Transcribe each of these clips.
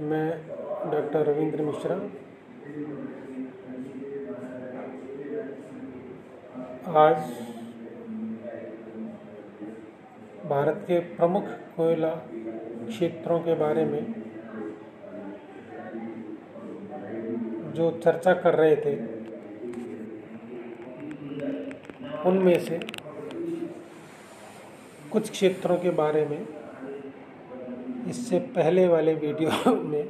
मैं डॉक्टर रविंद्र मिश्रा आज भारत के प्रमुख कोयला क्षेत्रों के बारे में जो चर्चा कर रहे थे उनमें से कुछ क्षेत्रों के बारे में इससे पहले वाले वीडियो में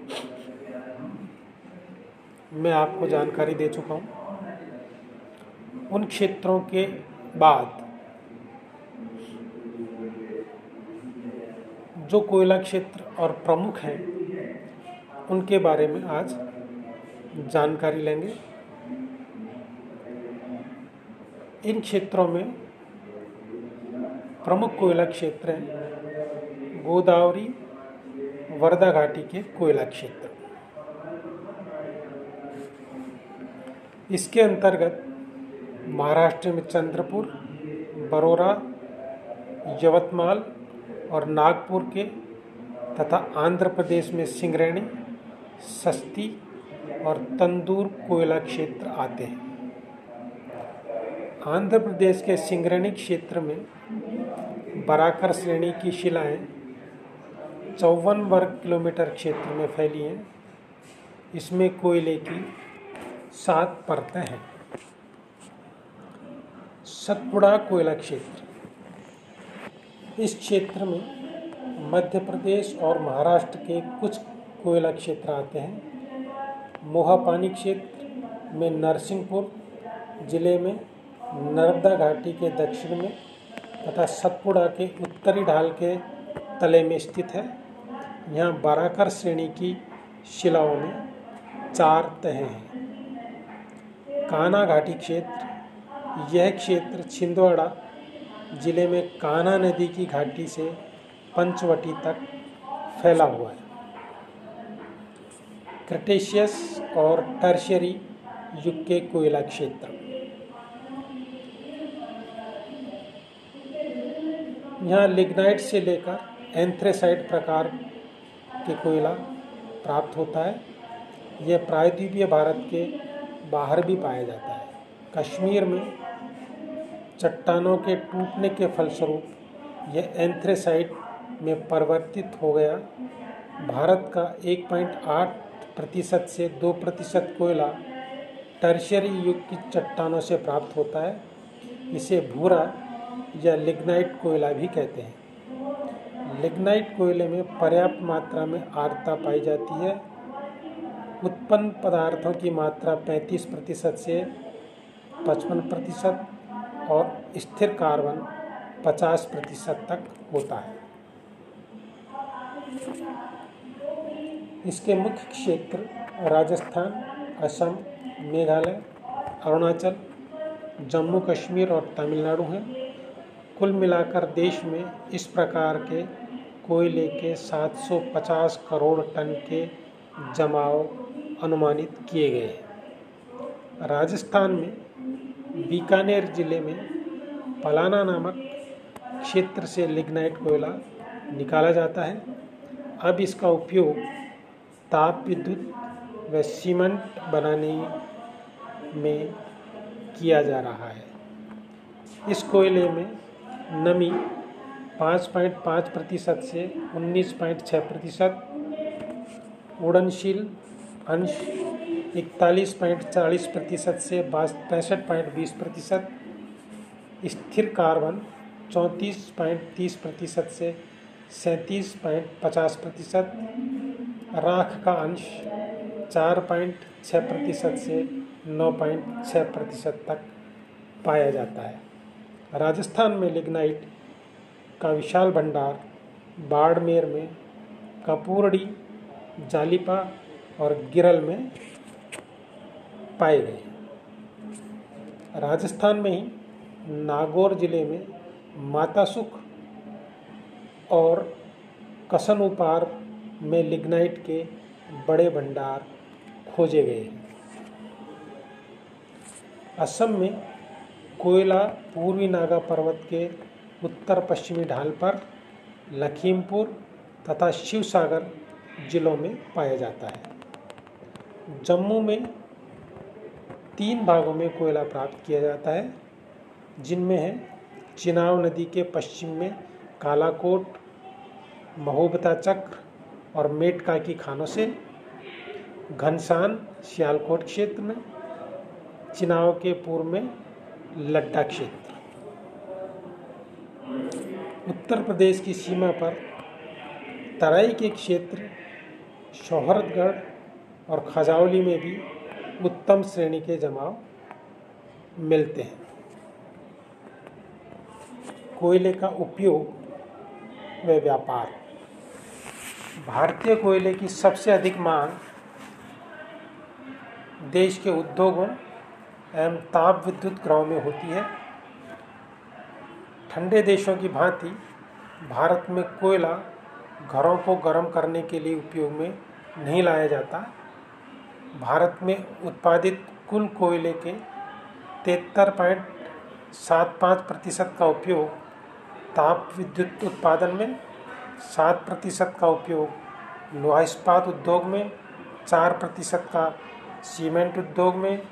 मैं आपको जानकारी दे चुका हूँ। उन क्षेत्रों के बाद जो कोयला क्षेत्र और प्रमुख हैं उनके बारे में आज जानकारी लेंगे। इन क्षेत्रों में प्रमुख कोयला क्षेत्र हैं गोदावरी वर्धा घाटी के कोयला क्षेत्र। इसके अंतर्गत महाराष्ट्र में चंद्रपुर, बरोरा, यवतमाल और नागपुर के तथा आंध्र प्रदेश में सिंगरेणी, सस्ती और तंदूर कोयला क्षेत्र आते हैं। आंध्र प्रदेश के सिंगरेणी क्षेत्र में बराकर श्रेणी की शिलाएं 54 वर्ग किलोमीटर क्षेत्र में फैली हैं। इसमें कोयले की 7 परतें हैं। सतपुड़ा कोयला क्षेत्र, इस क्षेत्र में मध्य प्रदेश और महाराष्ट्र के कुछ कोयला क्षेत्र आते हैं। मोहापानी क्षेत्र में नरसिंहपुर जिले में नर्मदा घाटी के दक्षिण में तथा सतपुड़ा के उत्तरी ढाल के तले में स्थित है। यहाँ बराकर श्रेणी की शिलाओं में 4 तहें हैं। कान्हा घाटी क्षेत्र, यह क्षेत्र छिंदवाड़ा जिले में कान्हा नदी की घाटी से पंचवटी तक फैला हुआ है। क्रेटेशियस और टर्शियरी युग के कोयला क्षेत्र, यहाँ लिग्नाइट से लेकर एंथ्रेसाइट प्रकार के कोयला प्राप्त होता है। यह प्रायद्वीपीय भारत के बाहर भी पाया जाता है। कश्मीर में चट्टानों के टूटने के फलस्वरूप यह एंथ्रेसाइट में परिवर्तित हो गया। भारत का 1.8% से 2% कोयला टर्शियरी युग की चट्टानों से प्राप्त होता है। इसे भूरा या लिग्नाइट कोयला भी कहते हैं। लिग्नाइट कोयले में पर्याप्त मात्रा में आर्द्रता पाई जाती है। उत्पन्न पदार्थों की मात्रा 35% से 55% और स्थिर कार्बन 50% तक होता है। इसके मुख्य क्षेत्र राजस्थान, असम, मेघालय, अरुणाचल, जम्मू कश्मीर और तमिलनाडु हैं। कुल मिलाकर देश में इस प्रकार के कोयले के 750 करोड़ टन के जमाव अनुमानित किए गए हैं। राजस्थान में बीकानेर जिले में पलाना नामक क्षेत्र से लिग्नाइट कोयला निकाला जाता है। अब इसका उपयोग ताप विद्युत व सीमेंट बनाने में किया जा रहा है। इस कोयले में नमी 5.5% से 19.6%, उड़नशील अंश 41.40% से 65.20%, स्थिर कार्बन 34.30% से 37.50%, राख का अंश 4.6% से 9.6% तक पाया जाता है। राजस्थान में लिग्नाइट का विशाल भंडार बाड़मेर में, कपूरड़ी, जालिपा और गिरल में पाए गए। राजस्थान में ही नागौर जिले में मातासुख और कसनउपार में लिग्नाइट के बड़े भंडार खोजे गए हैं। असम में कोयला पूर्वी नागा पर्वत के उत्तर पश्चिमी ढाल पर लखीमपुर तथा शिवसागर जिलों में पाया जाता है। जम्मू में 3 भागों में कोयला प्राप्त किया जाता है, जिनमें है चिनाब नदी के पश्चिम में कालाकोट, महोबता चक्र और मेटका की खानों से, घनसान सियालकोट क्षेत्र में, चिनाब के पूर्व में लड्डा क्षेत्र। उत्तर प्रदेश की सीमा पर तराई के क्षेत्र शोहरतगढ़ और खजावली में भी उत्तम श्रेणी के जमाव मिलते हैं। कोयले का उपयोग व व्यापार। भारतीय कोयले की सबसे अधिक मांग देश के उद्योगों एवं ताप विद्युत गृहों में होती है। ठंडे देशों की भांति भारत में कोयला घरों को गर्म करने के लिए उपयोग में नहीं लाया जाता। भारत में उत्पादित कुल कोयले के 73.75% का उपयोग ताप विद्युत उत्पादन में, 7% का उपयोग लोहा इस्पात उद्योग में, 4% का सीमेंट उद्योग में,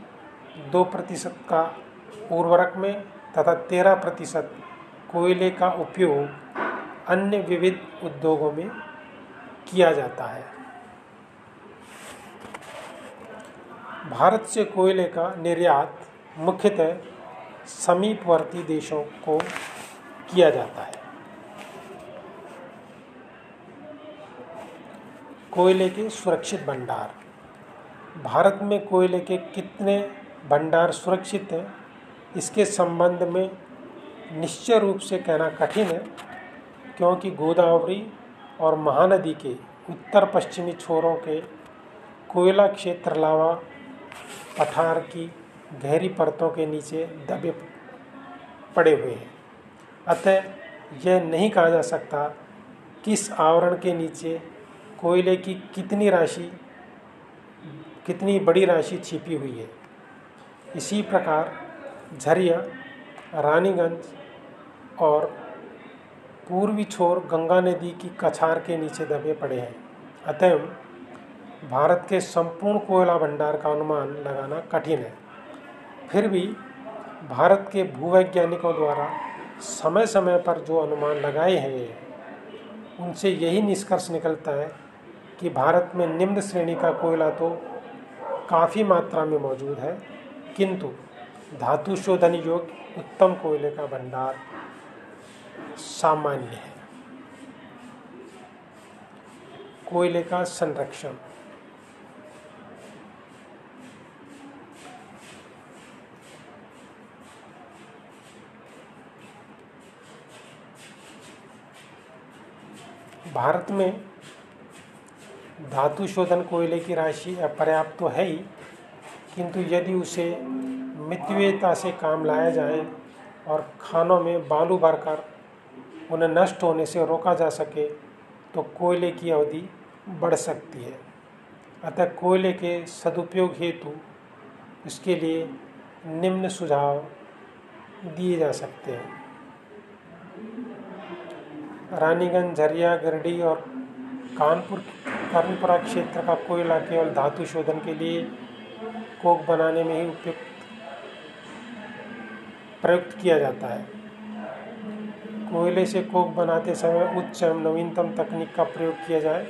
2% का उर्वरक में तथा 13% कोयले का उपयोग अन्य विविध उद्योगों में किया जाता है। भारत से कोयले का निर्यात मुख्यतः समीपवर्ती देशों को किया जाता है। कोयले के सुरक्षित भंडार। भारत में कोयले के कितने भंडार सुरक्षित हैं, इसके संबंध में निश्चय रूप से कहना कठिन है, क्योंकि गोदावरी और महानदी के उत्तर पश्चिमी छोरों के कोयला क्षेत्र लावा पठार की गहरी परतों के नीचे दबे पड़े हुए हैं। अतः यह नहीं कहा जा सकता किस आवरण के नीचे कोयले की कितनी बड़ी राशि छिपी हुई है। इसी प्रकार झरिया, रानीगंज और पूर्वी छोर गंगा नदी की कछार के नीचे दबे पड़े हैं। अतः भारत के संपूर्ण कोयला भंडार का अनुमान लगाना कठिन है। फिर भी भारत के भूवैज्ञानिकों द्वारा समय समय पर जो अनुमान लगाए हैं, उनसे यही निष्कर्ष निकलता है कि भारत में निम्न श्रेणी का कोयला तो काफ़ी मात्रा में मौजूद है, किंतु धातु शोधन योग्य उत्तम कोयले का भंडार सामान्य है। कोयले का संरक्षण। भारत में धातु शोधन कोयले की राशि अपर्याप्त तो है ही, किंतु यदि उसे मितव्ययिता से काम लाया जाए और खानों में बालू भरकर उन्हें नष्ट होने से रोका जा सके तो कोयले की अवधि बढ़ सकती है। अतः कोयले के सदुपयोग हेतु इसके लिए निम्न सुझाव दिए जा सकते हैं। रानीगंज, झरिया, गिरिडीह और कर्णपुरा क्षेत्र का कोयला केवल धातु शोधन के लिए कोक बनाने में ही प्रयुक्त किया जाता है। कोयले से कोक बनाते समय उच्च एवं नवीनतम तकनीक का प्रयोग किया जाए।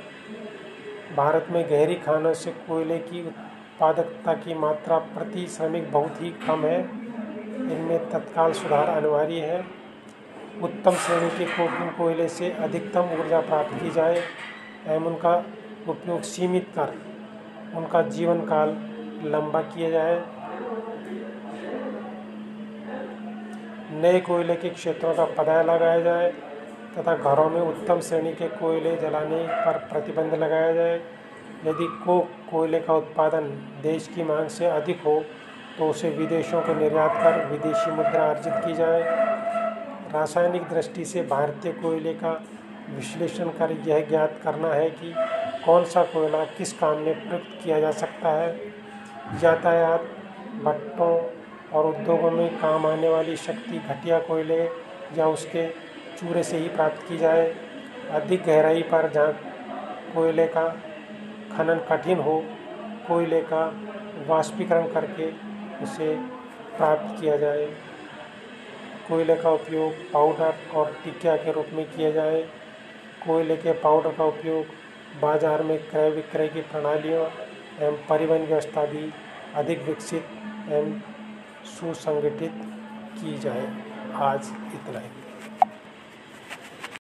भारत में गहरी खानों से कोयले की उत्पादकता की मात्रा प्रति श्रमिक बहुत ही कम है। इनमें तत्काल सुधार अनिवार्य है। उत्तम श्रेणी के कोकिंग कोयले से अधिकतम ऊर्जा प्राप्त की जाए एवं उनका उपयोग सीमित कर उनका जीवन काल लंबा किया जाए। नए कोयले के क्षेत्रों का पता लगाया जाए तथा घरों में उत्तम श्रेणी के कोयले जलाने पर प्रतिबंध लगाया जाए। यदि कोयले का उत्पादन देश की मांग से अधिक हो तो उसे विदेशों को निर्यात कर विदेशी मुद्रा अर्जित की जाए। रासायनिक दृष्टि से भारतीय कोयले का विश्लेषण कर यह ज्ञात करना है कि कौन सा कोयला किस काम में प्रयुक्त किया जा सकता है। यातायात, भट्टों और उद्योगों में काम आने वाली शक्ति घटिया कोयले या उसके चूरे से ही प्राप्त की जाए। अधिक गहराई पर जहाँ कोयले का खनन कठिन हो, कोयले का वाष्पीकरण करके उसे प्राप्त किया जाए। कोयले का उपयोग पाउडर और टिकिया के रूप में किया जाए। कोयले के पाउडर का उपयोग बाजार में क्रय विक्रय की प्रणालियों एवं परिवहन व्यवस्था भी अधिक विकसित एवं सुसंगठित की जाए। आज इतना ही।